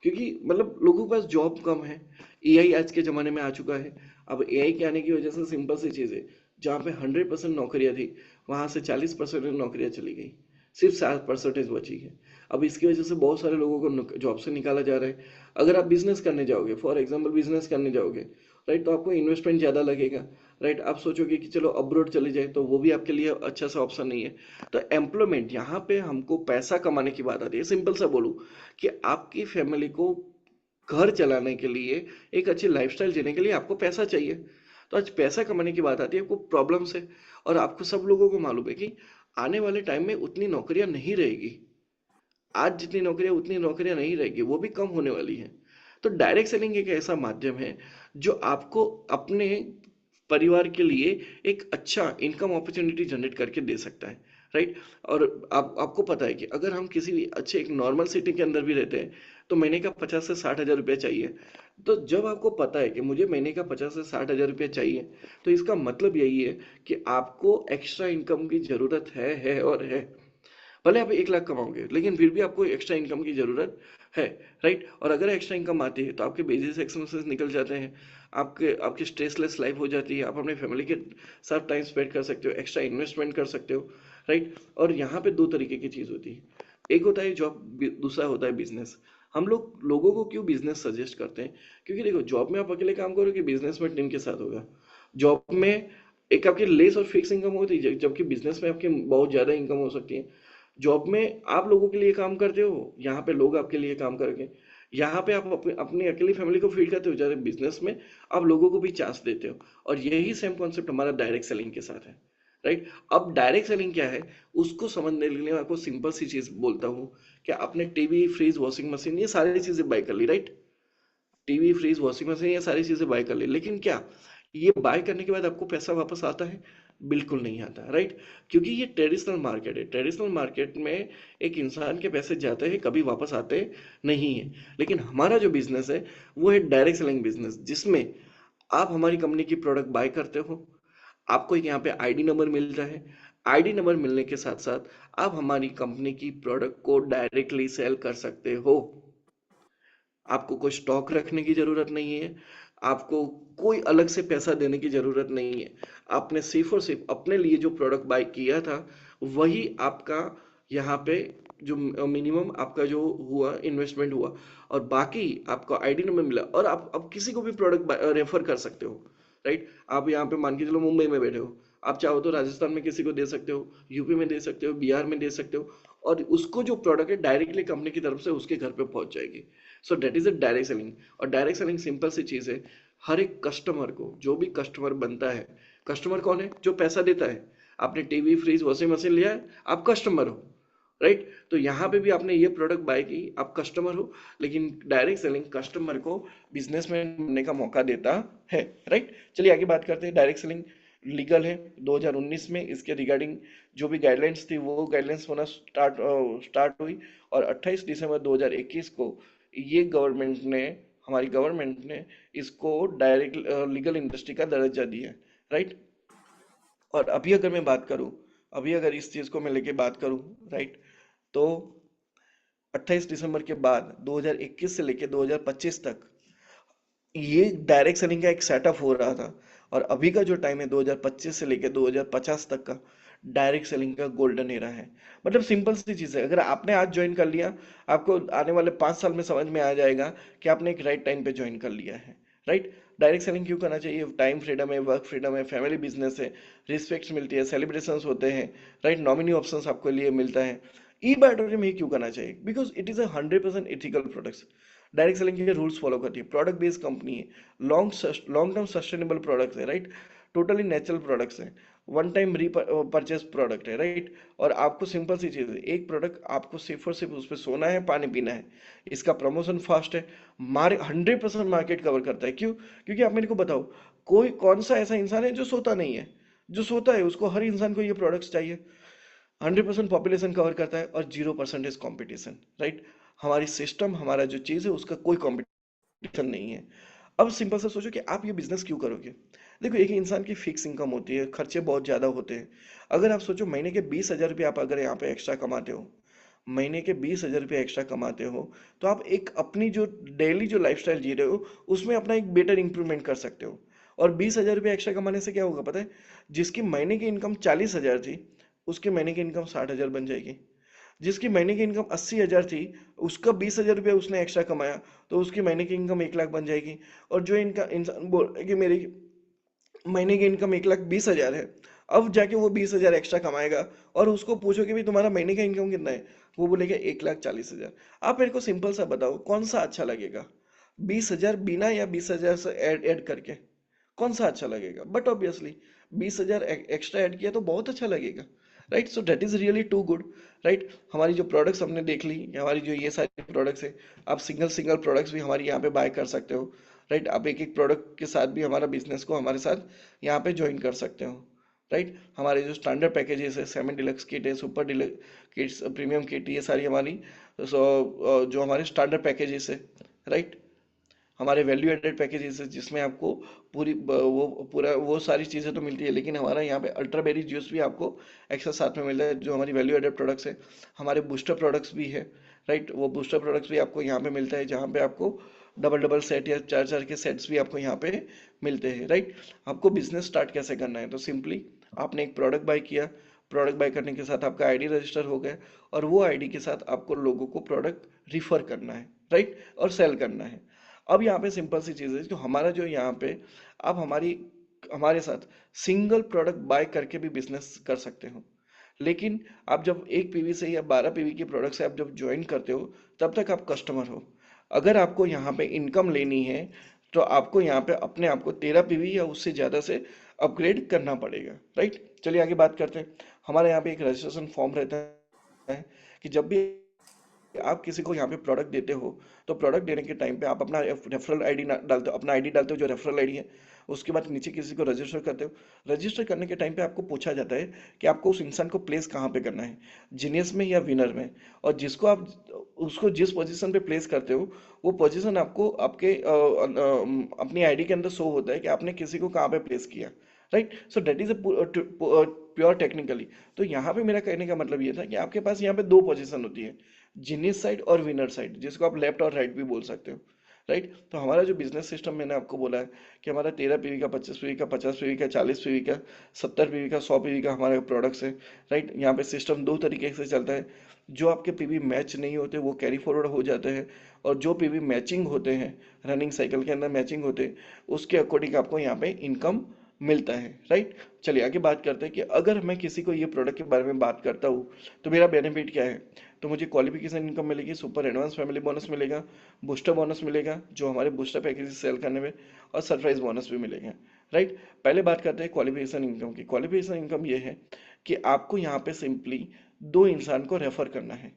क्योंकि मतलब लोगों के पास जॉब कम है, एआई आज के ज़माने में आ चुका है। अब एआई के आने की वजह से सिंपल सी चीज़ है, जहाँ पे 100% नौकरियाँ थी वहाँ से 40% नौकरियाँ चली गई, सिर्फ 7% बची है। अब इसकी वजह से बहुत सारे लोगों को जॉब से निकाला जा रहा है। अगर आप बिजनेस करने जाओगे, फॉर एग्जाम्पल बिजनेस करने जाओगे, राइट, तो आपको इन्वेस्टमेंट ज़्यादा लगेगा। राइट? आप सोचोगे कि चलो अब्रॉड चले जाए, तो वो भी आपके लिए अच्छा सा ऑप्शन नहीं है। तो एम्प्लॉयमेंट, यहाँ पे हमको पैसा कमाने की बात आती है। सिंपल सा बोलूँ कि आपकी फैमिली को घर चलाने के लिए, एक अच्छी लाइफस्टाइल जीने के लिए आपको पैसा चाहिए। तो आज पैसा कमाने की बात आती है, आपको प्रॉब्लम से, और आपको सब लोगों को मालूम है कि आने वाले टाइम में उतनी नौकरियां नहीं रहेगी। आज जितनी नौकरियां उतनी नौकरियां नहीं रहेगी, वो भी कम होने वाली हैं। तो डायरेक्ट सेलिंग एक ऐसा माध्यम है जो आपको अपने परिवार के लिए एक अच्छा इनकम अपॉर्चुनिटी जनरेट करके दे सकता है, राइट। और आपको पता है कि अगर हम किसी भी अच्छे एक नॉर्मल सिटी के अंदर भी रहते हैं तो महीने का 50 से 60 हज़ार रुपया चाहिए। तो जब आपको पता है कि मुझे महीने का 50 से 60 हज़ार रुपया चाहिए, तो इसका मतलब यही है कि आपको एक्स्ट्रा इनकम की जरूरत है और है। भले आप 1 लाख कमाओगे लेकिन फिर भी आपको एक्स्ट्रा इनकम की जरूरत है, राइट। और अगर एक्स्ट्रा इनकम आती है तो आपके बेसिस एक्सपेंसेस निकल जाते हैं, आपके आपकी स्ट्रेसलेस लाइफ हो जाती है, आप अपने फैमिली के साथ टाइम स्पेंड कर सकते हो, एक्स्ट्रा इन्वेस्टमेंट कर सकते हो, राइट। और यहाँ पे दो तरीके की चीज़ होती है, एक होता है जॉब, दूसरा होता है बिजनेस। हम लोग लोगों को क्यों बिजनेस सजेस्ट करते हैं? क्योंकि देखो, जॉब में आप अकेले काम करोगे, बिजनेस में टीम के साथ होगा। जॉब में एक आपकी लेस और फिक्स इनकम होती है, जबकि बिजनेस में आपकी बहुत ज़्यादा इनकम हो सकती है। जॉब में आप लोगों के लिए काम करते हो, यहाँ पे लोग आपके लिए काम करेंगे। यहाँ पे आप अपनी अकेली फैमिली को फीड करते हो, जैसे बिजनेस में आप लोगों को भी चांस देते हो। और यही सेम कॉन्सेप्ट हमारा डायरेक्ट सेलिंग के साथ है, राइट। अब डायरेक्ट सेलिंग क्या है, उसको समझने के लिए मैं आपको सिंपल सी चीज बोलता हूँ कि आपने टीवी, फ्रिज, वॉशिंग मशीन, ये सारी चीजें बाय कर ली, right. TV, fridge, washing machine, ये सारी चीजें बाय कर ली, लेकिन क्या ये बाय करने के बाद आपको पैसा वापस आता है? बिल्कुल नहीं आता, राइट। क्योंकि ये ट्रेडिशनल मार्केट है, ट्रेडिशनल मार्केट में एक इंसान के पैसे जाते हैं, कभी वापस आते नहीं है। लेकिन हमारा जो बिजनेस है वो है डायरेक्ट सेलिंग बिजनेस, जिसमें आप हमारी कंपनी की प्रोडक्ट बाय करते हो, आपको एक यहाँ पे आईडी नंबर मिलता है। आईडी नंबर मिलने के साथ साथ आप हमारी कंपनी की प्रोडक्ट को डायरेक्टली सेल कर सकते हो। आपको कोई स्टॉक रखने की जरूरत नहीं है, आपको कोई अलग से पैसा देने की जरूरत नहीं है। आपने सिर्फ और सिर्फ अपने लिए जो प्रोडक्ट बाय किया था वही आपका यहाँ पे जो मिनिमम आपका जो हुआ इन्वेस्टमेंट हुआ, और बाकी आपको आईडी नंबर मिला, और आप अब किसी को भी प्रोडक्ट रेफर कर सकते हो, राइट। आप यहाँ पे मान के चलो मुंबई में बैठे हो, आप चाहो तो राजस्थान में किसी को दे सकते हो, यूपी में दे सकते हो, बिहार में दे सकते हो, और उसको जो प्रोडक्ट है डायरेक्टली कंपनी की तरफ से उसके घर पे पहुंच जाएगी। सो that is a direct selling. और डायरेक्ट सेलिंग सिंपल सी चीज है, हर एक कस्टमर को, जो भी कस्टमर बनता है, कस्टमर कौन है? जो पैसा देता है। आपने टीवी, फ्रिज, वॉशिंग मशीन लिया है, आप कस्टमर हो, राइट। तो यहाँ पे भी आपने ये प्रोडक्ट बाय की, आप कस्टमर हो। लेकिन डायरेक्ट सेलिंग कस्टमर को बिजनेसमैन बनने का मौका देता है, राइट। चलिए आगे बात करते हैं। डायरेक्ट सेलिंग लीगल है 2019 में, इसके रिगार्डिंग जो भी गाइडलाइंस थी वो गाइडलाइंस होना स्टार्ट हुई। और 28 दिसंबर 2021 को ये गवर्नमेंट ने, हमारी गवर्नमेंट ने इसको डायरेक्ट लीगल इंडस्ट्री का दर्जा दिया है, राइट। और अभी अगर मैं बात करूं, अभी अगर इस चीज को मैं लेके बात करूं, राइट, तो 28 दिसंबर के बाद 2021 से लेके 2025 तक ये डायरेक्ट सेलिंग का एक सेटअप हो रहा था। और अभी का जो टाइम है 2025 से लेके 2050 तक का, डायरेक्ट सेलिंग का गोल्डन एरा है। मतलब सिंपल सी चीज़ है, अगर आपने आज ज्वाइन कर लिया, आपको आने वाले 5 साल में समझ में आ जाएगा कि आपने एक राइट टाइम पे ज्वाइन कर लिया है, राइट। डायरेक्ट सेलिंग क्यों करना चाहिए? टाइम फ्रीडम है, वर्क फ्रीडम है, फैमिली बिजनेस है, रिस्पेक्ट मिलती है, सेलिब्रेशंस होते हैं, राइट, नॉमिनी ऑप्शंस आपको लिए मिलता है। ई बायोटोरियम ही क्यों करना चाहिए? Because it is a 100% ethical products. Direct selling के रूल्स फॉलो करती है, प्रोडक्ट बेस्ड कंपनी है, लॉन्ग टर्म सस्टेनेबल प्रोडक्ट्स है, राइट, टोटली नेचुरल प्रोडक्ट्स है, वन टाइम री परचेज प्रोडक्ट है, राइट। और आपको सिंपल सी चीज़ है, एक प्रोडक्ट आपको सिर्फ और सिर्फ उस पर सोना है, पानी पीना है। इसका प्रमोशन फास्ट है, मारे 100% मार्केट कवर करता है। क्यों? क्योंकि आप मेरे को बताओ, कोई कौन सा ऐसा इंसान है जो सोता नहीं है? जो सोता है उसको, हर इंसान को ये प्रोडक्ट्स चाहिए। 100% पॉपुलेशन कवर करता है और 0% कॉम्पिटिशन, राइट। हमारी सिस्टम, हमारा जो चीज़ है उसका कोई कॉम्पिटिशन नहीं है। अब सिंपल सा सोचो कि आप ये बिजनेस क्यों करोगे? देखो, एक इंसान की फिक्स इनकम होती है, खर्चे बहुत ज़्यादा होते हैं। अगर आप सोचो महीने के 20,000 रुपये आप अगर यहाँ पे एक्स्ट्रा कमाते हो, महीने के 20,000 रुपये एक्स्ट्रा कमाते हो, तो आप एक अपनी जो डेली जो लाइफस्टाइल जी रहे हो उसमें अपना एक बेटर इंप्रूवमेंट कर सकते हो। और 20,000 रुपये एक्स्ट्रा कमाने से क्या होगा पता है? जिसकी महीने की इनकम 40,000 थी, उसके महीने की इनकम 60,000 बन जाएगी। जिसकी महीने की इनकम 80,000 थी, उसका 20,000 रुपया उसने एक्स्ट्रा कमाया, तो उसकी महीने की इनकम 1 लाख बन जाएगी। और जो इनका इंसान बोल रहा है कि मेरी महीने की इनकम 1,20,000 है, अब जाके वो 20,000 एक्स्ट्रा कमाएगा, और उसको पूछो कि भाई तुम्हारा महीने का इनकम कितना है, वो बोलेगा 1,40,000। आप मेरे को सिंपल सा बताओ, कौन सा अच्छा लगेगा? 20,000 बिना या 20,000 से ऐड ऐड करके? कौन सा अच्छा लगेगा? बट ऑब्वियसली 20,000 एक्स्ट्रा ऐड किया तो बहुत अच्छा लगेगा, right. So that is really too good, right. हमारी जो प्रोडक्ट्स हमने देख ली, हमारी जो ये सारी प्रोडक्ट्स है, आप सिंगल सिंगल प्रोडक्ट्स भी हमारी यहाँ पे बाय कर सकते हो, राइट। आप एक एक प्रोडक्ट के साथ भी हमारा बिजनेस को हमारे साथ यहाँ पे ज्वाइन कर सकते हो, राइट। हमारे जो स्टैंडर्ड पैकेजेस है, सेमी डिलक्स किट है, super deluxe kits, premium kit, ये सारी हमारी जो हमारे स्टैंडर्ड पैकेजेस है, राइट। हमारे वैल्यू एडेड पैकेजेस है जिसमें आपको वो पूरा वो सारी चीज़ें तो मिलती है, लेकिन हमारा यहाँ पे अल्ट्रा बेरी जूस भी आपको एक्स्ट्रा साथ में मिलता है, जो हमारी वैल्यू एडेड प्रोडक्ट्स है। हमारे बूस्टर प्रोडक्ट्स भी है, राइट। वो बूस्टर प्रोडक्ट्स भी आपको यहाँ पे मिलता है, जहाँ पे आपको डबल डबल सेट या चार चार के सेट्स भी आपको यहाँ पे मिलते हैं, राइट। आपको बिजनेस स्टार्ट कैसे करना है, तो सिंपली आपने एक प्रोडक्ट बाय किया, प्रोडक्ट बाय करने के साथ आपका आईडी रजिस्टर हो गया, और वो आईडी के साथ आपको लोगों को प्रोडक्ट रिफर करना है, राइट, और सेल करना है। अब यहाँ पे सिंपल सी चीज़ है, जो हमारा जो यहाँ पे आप हमारे साथ सिंगल प्रोडक्ट बाय करके भी बिजनेस कर सकते हो, लेकिन आप जब 1 पीवी से या 12 पीवी के प्रोडक्ट से आप जब ज्वाइन करते हो, तब तक आप कस्टमर हो। अगर आपको यहाँ पे इनकम लेनी है, तो आपको यहाँ पे अपने आप को 13 पीवी या उससे ज़्यादा से अपग्रेड करना पड़ेगा, राइट। चलिए आगे बात करते हैं। हमारे यहाँ पे एक रजिस्ट्रेशन फॉर्म रहता है कि जब भी आप किसी को यहाँ पे प्रोडक्ट देते हो, तो प्रोडक्ट देने के टाइम पे आप अपना रेफरल आईडी डालते हो, अपना आईडी डालते हो जो रेफरल आईडी है। उसके बाद नीचे किसी को रजिस्टर करते हो। रजिस्टर करने के टाइम पे आपको पूछा जाता है कि आपको उस इंसान को प्लेस कहाँ पे करना है, जीनियस में या विनर में। और जिसको आप उसको जिस पोजीशन पे प्लेस करते हो, वो पोजीशन आपको आपके अपनी आईडी के अंदर शो होता है कि आपने किसी को कहाँ पे प्लेस किया, right. So that is a pure technically. तो यहाँ पे मेरा कहने का मतलब ये था कि आपके पास यहाँ पे दो पोजीशन होती है, जीनियस साइड और विनर साइड, जिसको आप लेफ्ट और राइट भी बोल सकते हो, राइट। तो हमारा जो बिजनेस सिस्टम मैंने आपको बोला है कि हमारा 13 पीवी का, 25 पीवी का, 50 पीवी का, 40 पीवी का, 70 पीवी का, 100 पीवी का हमारे प्रोडक्ट्स है, राइट। यहाँ पे सिस्टम दो तरीके से चलता है। जो आपके पीवी मैच नहीं होते वो कैरी फॉरवर्ड हो जाते हैं, और जो पीवी मैचिंग होते हैं, रनिंग साइकिल के अंदर मैचिंग होते हैं, उसके अकॉर्डिंग आपको यहाँ पे इनकम मिलता है, राइट। चलिए आगे बात करते हैं कि अगर मैं किसी को ये प्रोडक्ट के बारे में बात करता हूँ, तो मेरा बेनिफिट क्या है। तो मुझे क्वालिफिकेशन इनकम मिलेगी, सुपर एडवांस फैमिली बोनस मिलेगा, बूस्टर बोनस मिलेगा जो हमारे बूस्टर पैकेज सेल करने में, और सरप्राइज बोनस भी मिलेगा, राइट। पहले बात करते हैं क्वालिफिकेशन इनकम की। क्वालिफिकेशन इनकम ये है कि आपको यहाँ पे सिंपली दो इंसान को रेफर करना है।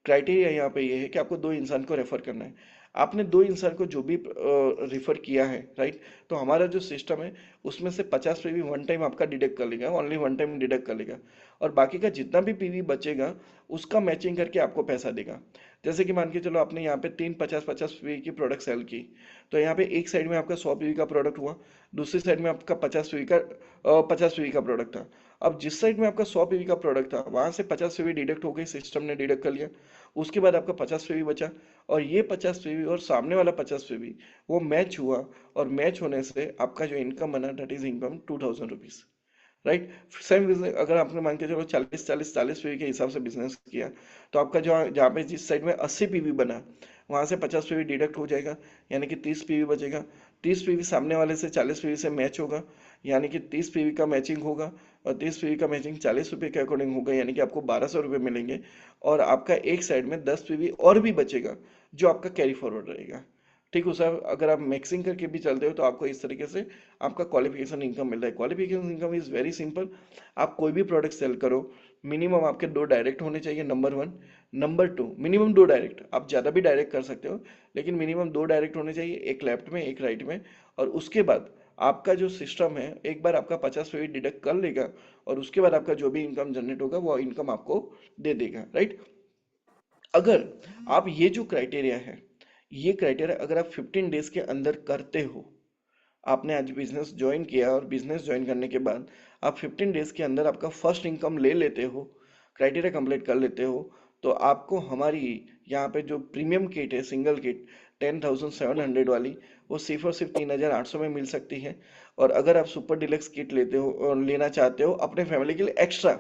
क्राइटेरिया यहाँ पे ये है कि आपको दो इंसान को रेफर करना है। आपने दो इंसान को जो भी रेफर किया है, राइट, तो हमारा जो सिस्टम है उसमें से 50 पीवी वन टाइम आपका डिडक्ट कर लेगा, ओनली वन टाइम डिडक्ट कर लेगा, और बाकी का जितना भी पीवी बचेगा उसका मैचिंग करके आपको पैसा देगा। जैसे कि मान के चलो आपने यहाँ पे तीन 50-50 पीवी की प्रोडक्ट सेल की, तो यहाँ पे एक साइड में आपका 100 पीवी का प्रोडक्ट हुआ, दूसरी साइड में आपका 50 पीवी का प्रोडक्ट था। अब जिस साइड में आपका 100 पीवी का प्रोडक्ट था, वहां से 50 पीवी डिडक्ट हो गई, सिस्टम ने डिडक्ट कर लिया। उसके बाद आपका 50 पीवी बचा, और ये 50 पीवी और सामने वाला 50 पीवी वो मैच हुआ, और मैच होने से आपका जो इनकम बना, that is income 2000 rupees, right. Same business अगर आपने मान के चलो 40-40-40 पीवी के हिसाब से बिजनेस किया, तो आपका जो जहाँ पे जिस साइड में 80 पीवी बना, वहां से 50 पीवी डिडक्ट हो जाएगा, यानी कि 30 पीवी बचेगा। 30 पीवी सामने वाले से 40 पीवी से मैच होगा, यानी कि 30 पीवी का मैचिंग होगा, और 30 पीवी का मैचिंग 40 रुपये के अकॉर्डिंग होगा, यानी कि आपको 1200 रुपये मिलेंगे। और आपका एक साइड में 10 पीवी और भी बचेगा, जो आपका कैरी फॉरवर्ड रहेगा। ठीक है सर, अगर आप मिक्सिंग करके भी चलते हो तो आपको इस तरीके से आपका क्वालिफिकेशन इनकम मिल रहा है। Qualification income is very simple. आप कोई भी प्रोडक्ट सेल करो, मिनिमम आपके दो डायरेक्ट होने चाहिए, number one. Number two, minimum दो डायरेक्ट, आप ज़्यादा भी डायरेक्ट कर सकते हो, लेकिन मिनिमम दो डायरेक्ट होने चाहिए, एक लेफ्ट में एक राइट में। और उसके बाद आपका जो सिस्टम है एक बार आपका 50 पीवी डिडक्ट कर लेगा, और उसके बाद आपका जो भी इनकम जनरेट होगा वो इनकम आपको दे देगा, राइट। अगर आप ये जो क्राइटेरिया है, ये क्राइटेरिया अगर आप 15 डेज के अंदर करते हो, आपने आज बिजनेस ज्वाइन किया और बिजनेस ज्वाइन करने के बाद आप 15 डेज के अंदर आपका फर्स्ट इनकम ले लेते हो, क्राइटेरिया कंप्लीट कर लेते हो, तो आपको हमारी यहाँ पे जो प्रीमियम किट है, सिंगल किट 10,700 वाली, वो सिर्फ और सिर्फ 3,800 में मिल सकती है। और अगर आप सुपर डिलक्स किट लेते हो और लेना चाहते हो अपने फैमिली के लिए एक्स्ट्रा,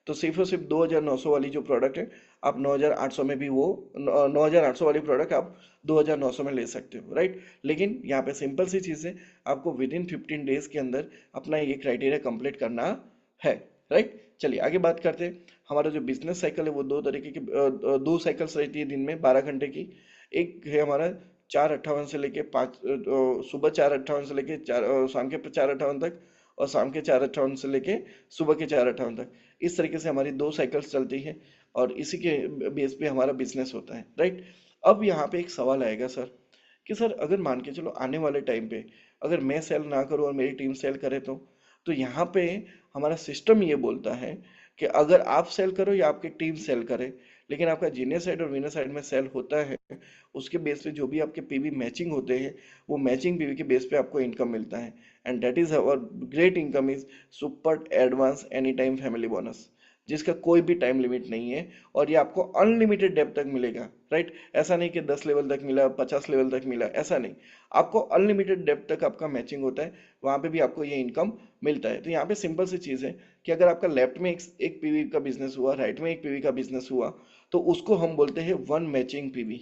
तो सिर्फ और सिर्फ 2,900 वाली जो प्रोडक्ट है, आप 9,800 में भी वो 9,800 वाली प्रोडक्ट आप 2,900 में ले सकते हो, राइट। लेकिन यहाँ पे सिंपल सी चीज़ है, आपको विद इन 15 डेज के अंदर अपना ये क्राइटेरिया कंप्लीट करना है, राइट। चलिए आगे बात करते हैं। हमारा जो बिजनेस साइकिल है वो दो तरीके की, दो साइकिल्स रहती है दिन में 12 घंटे की। एक है हमारा 4:58 से लेके 5, सुबह 4:58 से लेके शाम के 4:58 तक, और शाम के 4:58 से लेके सुबह के 4:58 तक। इस तरीके से हमारी दो साइकिल्स चलती है, और इसी के बेस पे हमारा बिजनेस होता है, राइट। अब यहाँ पे एक सवाल आएगा सर, कि सर अगर मान के चलो आने वाले टाइम पे अगर मैं सेल ना करूं और मेरी टीम सेल करे तो यहाँ पे हमारा सिस्टम ये बोलता है कि अगर आप सेल करो या आपकी टीम सेल करे, लेकिन आपका जीनियर साइड और विनर साइड में सेल होता है, उसके बेस पे जो भी आपके पीवी मैचिंग होते हैं वो मैचिंग पीवी के बेस पे आपको इनकम मिलता है। And that is our great income is super advance any time family bonus, जिसका कोई भी टाइम लिमिट नहीं है और ये आपको अनलिमिटेड डेप्थ तक मिलेगा। राइट, ऐसा नहीं कि 10 लेवल तक मिला 50 लेवल तक मिला, ऐसा नहीं, आपको अनलिमिटेड डेप्थ तक आपका मैचिंग होता है, वहां पे भी आपको ये इनकम मिलता है। तो यहाँ पे सिंपल सी चीज है कि अगर आपका लेफ्ट में एक पीवी का बिजनेस हुआ, राइट में एक पीवी का बिजनेस हुआ, तो उसको हम बोलते हैं वन मैचिंग पीवी।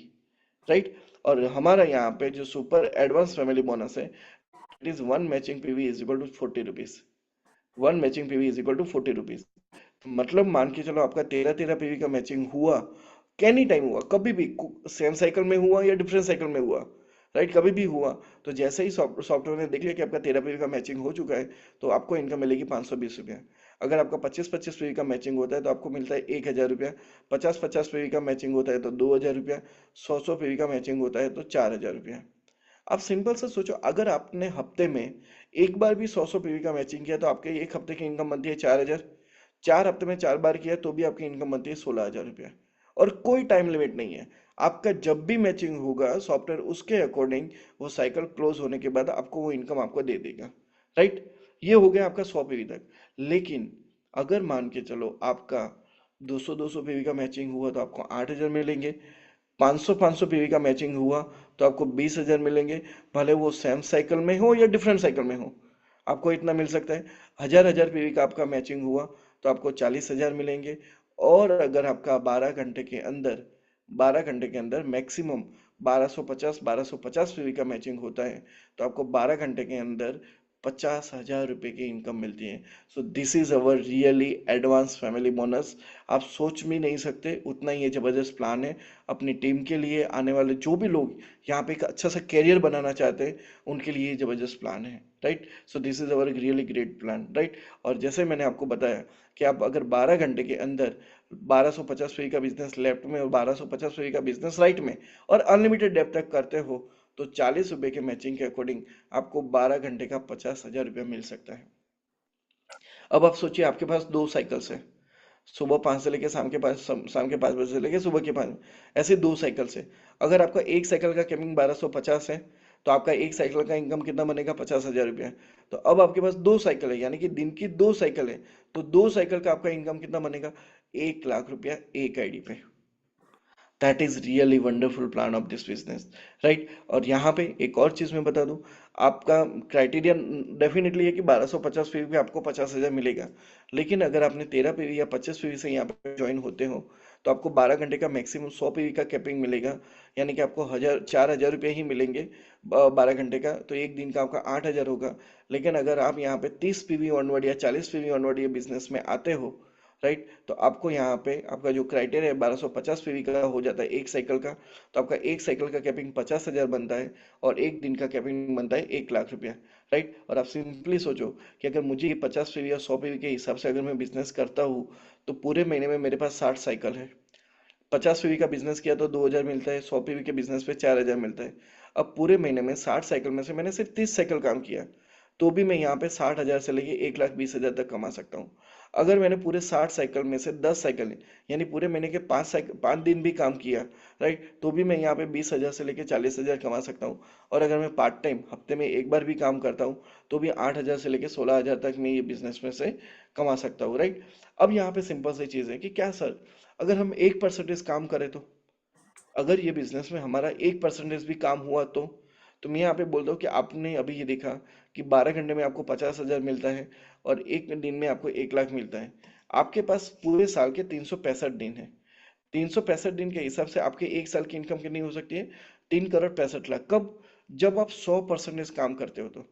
राइट, और हमारा यहाँ पे जो सुपर एडवांस फैमिली बोनस है, it is one matching PV is equal to 40 rupees. One matching PV is equal to 40 rupees. मतलब मान के चलो आपका 13 पीवी का मैचिंग हुआ, कैनी टाइम हुआ, कभी भी, सेम साइकिल में हुआ या डिफरेंट साइकिल में हुआ, राइट, कभी भी हुआ, तो जैसे ही सॉफ्टवेयर ने देख लिया कि आपका 13 पीवी का मैचिंग हो चुका है, तो आपको इनकम मिलेगी 520 रुपया। अगर आपका 25-25 पीवी का मैचिंग होता है तो आपको मिलता है 1,000 रुपया। 50-50 पीवी का मैचिंग होता है तो 2,000 रुपया। 100-100 पीवी का मैचिंग होता है तो 4,000 रुपया। आप सिंपल से सोचो, अगर आपने हफ्ते में एक बार भी 100-100 पीवी का मैचिंग किया तो आपके एक हफ्ते की इनकम बनती है 4,000। 4 हफ्ते में 4 बार किया तो भी आपकी इनकम बनती है 16,000 रुपया। और कोई टाइम लिमिट नहीं है, आपका जब भी मैचिंग होगा सॉफ्टवेयर उसके अकॉर्डिंग वो साइकिल क्लोज होने के बाद आपको वो इनकम आपको दे देगा। राइट, ये हो गया आपका 100 पीवी तक। लेकिन अगर मान के चलो आपका 200-200 पीवी का मैचिंग हुआ तो आपको 8,000 मिलेंगे। 500-500 पीवी का मैचिंग हुआ तो आपको 20,000 मिलेंगे, भले वो सेम साइकिल में हो या डिफरेंट साइकिल में हो, आपको इतना मिल सकता है। 1,000-1,000 पीवी का आपका मैचिंग हुआ तो आपको 40,000 मिलेंगे। और अगर आपका 12 घंटे के अंदर मैक्सिमम 1250-1250 पीवी का मैचिंग होता है तो आपको 12 घंटे के अंदर 50,000 रुपये की इनकम मिलती है। So this is our really advance family bonus. आप सोच भी नहीं सकते, उतना ही ये जबरदस्त प्लान है अपनी टीम के लिए। आने वाले जो भी लोग यहाँ पे एक अच्छा सा कैरियर बनाना चाहते हैं उनके लिए ये जबरदस्त प्लान है। Right, so this is our really great plan. Right, और जैसे मैंने आपको बताया कि आप अगर 12 घंटे के अंदर 1250 पी का बिजनेस लेफ्ट में और 1250 पी का बिजनेस राइट में और अनलिमिटेड डेप्थ तक करते हो तो 40 रुपए के मैचिंग के अकॉर्डिंग आपको 12 घंटे का 50,000 रुपया मिल सकता है। अब आप सोचिए आपके पास दो साइकिल्स है, सुबह 5 से लेके शाम के 5 बजे से लेके सुबह के 5, ऐसे दो साइकिल से। अगर आपका एक साइकिल का कैपिंग 1250 है तो आपका एक साइकिल का इनकम कितना बनेगा? 50,000 रुपया। तो अब आपके पास दो साइकिल है, यानी कि दिन की दो साइकिल है, तो दो साइकिल का आपका इनकम कितना बनेगा? 1,00,000 रुपया एक आईडी पे। That is really wonderful plan of this business. Right, और यहाँ पे एक और चीज मैं बता दूं, आपका क्राइटेरिया डेफिनेटली है कि 1250 पीवी पे आपको 50,000 मिलेगा। लेकिन अगर आपने 13 पीवी या 25 पीवी से यहाँ पे ज्वाइन होते हो तो आपको 12 घंटे का मैक्सिमम 100 पीवी का कैपिंग मिलेगा, यानी कि आपको 4,000 रुपये ही मिलेंगे 12 घंटे का, तो एक दिन का आपका 8,000 होगा। लेकिन अगर आप यहाँ पे 30 पीवी ऑनवर्ड या 40 पीवी ऑनवर्ड ये बिजनेस में आते हो, राइट, तो आपको यहाँ पे आपका जो क्राइटेरिया है 1250 पीवी का हो जाता है एक साइकिल का, तो आपका एक साइकिल का कैपिंग 50,000 बनता है और एक दिन का कैपिंग बनता है 1,00,000 रुपया। राइट, और आप सिंपली सोचो कि अगर मुझे ये 50 पीवी या 100 पीवी के हिसाब से अगर मैं बिजनेस करता हूँ तो पूरे महीने में मेरे पास 60 साइकिल है। 50 पीवी का बिजनेस किया तो 2,000 मिलता है, 100 पीवी के बिजनेस पे 4,000 मिलता है। अब पूरे महीने में 60 साइकिल में से मैंने सिर्फ 30 साइकिल काम किया तो भी मैं यहाँ पे 60,000 से लेके 1,20,000 तक कमा सकता हूँ। अगर मैंने पूरे 60 साइकिल में से 10 साइकिल यानी पूरे महीने के 5 दिन भी काम किया, राइट, तो भी मैं यहाँ पे 20,000 से लेके 40,000 कमा सकता हूँ। और अगर मैं पार्ट टाइम हफ्ते में एक बार भी काम करता हूँ तो भी 8,000 से लेके 16,000 तक मैं ये बिजनेस में से कमा सकता हूँ। राइट, अब यहाँ पे सिंपल सी चीज़ है कि क्या सर अगर हम 1% काम करें तो, अगर ये बिजनेस में हमारा 1% भी काम हुआ तो मैं यहाँ पे बोलता हूँ कि आपने अभी ये देखा कि 12 घंटे में आपको 50,000 मिलता है और एक दिन में आपको 1,00,000 मिलता है। आपके पास पूरे साल के 365 दिन है। 365 दिन के हिसाब से आपके एक साल की इनकम कितनी हो सकती है? 3,65,00,000। कब? जब आप 100% काम करते हो तो।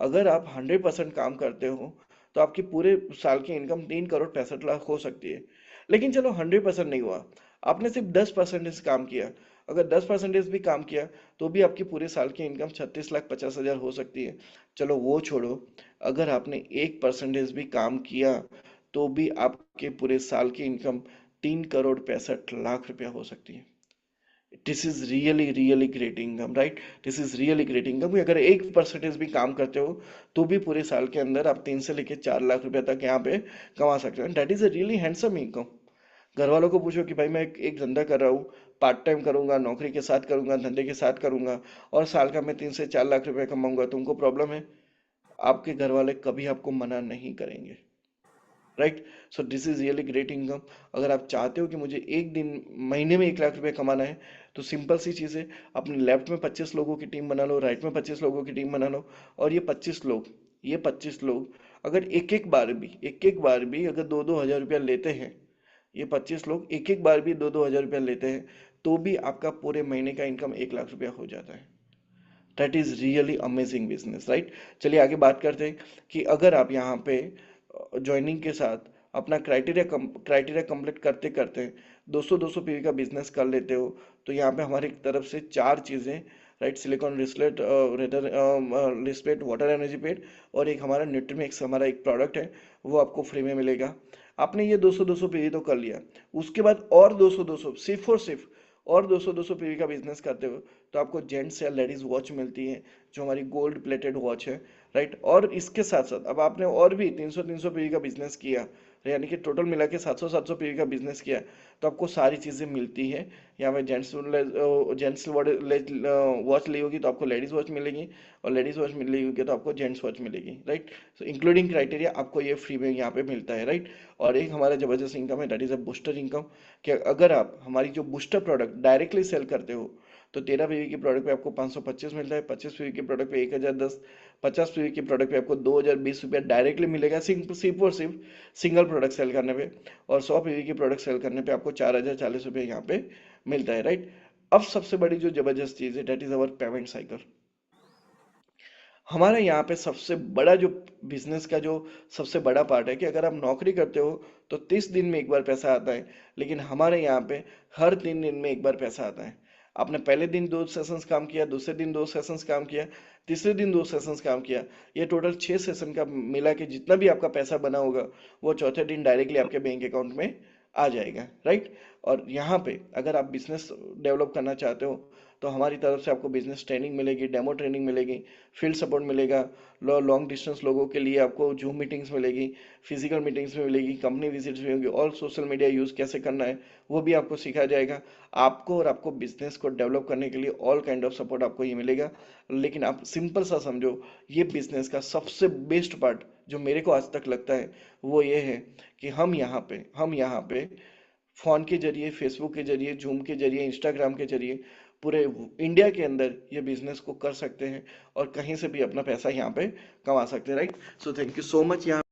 अगर आप 100% काम करते हो तो आपकी पूरे साल की इनकम 3,65,00,000 हो सकती है। लेकिन चलो 100% नहीं हुआ, आपने सिर्फ 10% काम किया। अगर 10% भी काम किया तो भी आपकी पूरे साल की इनकम 36,50,000 हो सकती है। चलो वो छोड़ो, अगर आपने 1% भी काम किया तो भी आपके पूरे साल की इनकम 3,65,00,000 रुपया हो सकती है। This is really really great income, right? This is really great income. अगर 1% भी काम करते हो तो भी पूरे साल के अंदर आप 3 से लेके 4 लाख रुपए तक यहाँ पे कमा सकते हो। That is a really handsome income. घर वालों को पूछो कि भाई मैं एक धंधा कर रहा हूँ, पार्ट टाइम करूंगा, नौकरी के साथ करूंगा, धंधे के साथ करूंगा, और साल का मैं 3 से 4 लाख रुपए कमाऊंगा, तुमको प्रॉब्लम है? आपके घर वाले कभी आपको मना नहीं करेंगे, right? So this is really great income. अगर आप चाहते हो कि मुझे एक दिन महीने में 1 लाख रुपए कमाना है, तो सिंपल सी चीज़ है, अपने लेफ्ट में 25 लोगों की टीम बना लो, राइट में 25 लोगों की टीम बना लो, और ये 25 लोग अगर एक एक बार भी अगर 2-2 हज़ार रुपया लेते हैं, ये 25 लोग एक एक बार भी 2-2 हज़ार रुपया लेते हैं, तो भी आपका पूरे महीने का इनकम 1 लाख रुपया हो जाता है। That is really amazing business, right? चलिए आगे बात करते हैं कि अगर आप यहाँ पे ज्वाइनिंग के साथ अपना क्राइटेरिया कंप्लीट करते करते 200-200 पीवी का बिजनेस कर लेते हो, तो यहाँ पे हमारी तरफ से 4 चीज़ें, right? Silicon wristlet, radar wristlet, water energy pad, और एक हमारा न्यूट्रीमिक्स, हमारा एक प्रोडक्ट है, वो आपको फ्री में मिलेगा। आपने ये 200-200 पीवी तो कर लिया, उसके बाद और 200-200 सिर्फ और सिर्फ और 200-200 पीवी का बिजनेस करते हो, तो आपको जेंट्स या लेडीज वॉच मिलती है, जो हमारी गोल्ड प्लेटेड वॉच है, राइट? और इसके साथ साथ अब आपने और भी 300-300 पीवी का बिजनेस किया, यानी कि टोटल मिला के 700-700 पीवी का बिजनेस किया, तो आपको सारी चीज़ें मिलती है। यहाँ पे जेंट्स वॉच ली होगी तो आपको लेडीज वॉच मिलेगी, और लेडीज वॉच मिली होगी तो आपको जेंट्स वॉच मिलेगी, राइट? सो इंक्लूडिंग क्राइटेरिया आपको ये फ्री में यहाँ पे मिलता है, राइट? और एक हमारा जबरदस्त इनकम है, that is a booster income, कि अगर आप हमारी जो बूस्टर प्रोडक्ट डायरेक्टली सेल करते हो, तो 13 पीवी के प्रोडक्ट पे आपको 525 मिलता है, 25 पीवी के प्रोडक्ट पे 1010, 50 पीवी के प्रोडक्ट पे आपको 2020 रुपया डायरेक्टली मिलेगा, सिर्फ और सिर्फ सिंगल प्रोडक्ट सेल करने पे। और 100 पीवी के प्रोडक्ट सेल करने पे आपको 4040 रुपये यहाँ पे मिलता है, राइट? अब सबसे बड़ी जो जबरदस्त चीज़ है, that is our payment cycle. हमारे यहाँ पे सबसे बड़ा जो बिजनेस का जो सबसे बड़ा पार्ट है कि अगर आप नौकरी करते हो तो 30 दिन में एक बार पैसा आता है, लेकिन हमारे यहाँ पे हर 3 दिन में एक बार पैसा आता है। आपने पहले दिन 2 सेशंस काम किया, दूसरे दिन 2 सेशंस काम किया, तीसरे दिन 2 सेशंस काम किया, ये टोटल 6 सेशन का मिला के जितना भी आपका पैसा बना होगा, वो चौथे दिन डायरेक्टली आपके बैंक अकाउंट में आ जाएगा, राइट? और यहाँ पे अगर आप बिजनेस डेवलप करना चाहते हो, तो हमारी तरफ से आपको बिजनेस ट्रेनिंग मिलेगी, डेमो ट्रेनिंग मिलेगी, फील्ड सपोर्ट मिलेगा, लॉन्ग डिस्टेंस लोगों के लिए आपको जूम मीटिंग्स मिलेगी, फिजिकल मीटिंग्स में मिलेगी, कंपनी विजिट्स भी होंगी, और सोशल मीडिया यूज़ कैसे करना है वो भी आपको सिखाया जाएगा। आपको और आपको बिजनेस को डेवलप करने के लिए ऑल काइंड ऑफ सपोर्ट आपको ये मिलेगा। लेकिन आप सिंपल सा समझो, ये बिजनेस का सबसे बेस्ट पार्ट जो मेरे को आज तक लगता है, वो ये है कि हम यहाँ पे फ़ोन के जरिए, फेसबुक के जरिए, जूम के जरिए, इंस्टाग्राम के जरिए पूरे इंडिया के अंदर ये बिजनेस को कर सकते हैं, और कहीं से भी अपना पैसा यहाँ पे कमा सकते हैं, right? So thank you so much. यहाँ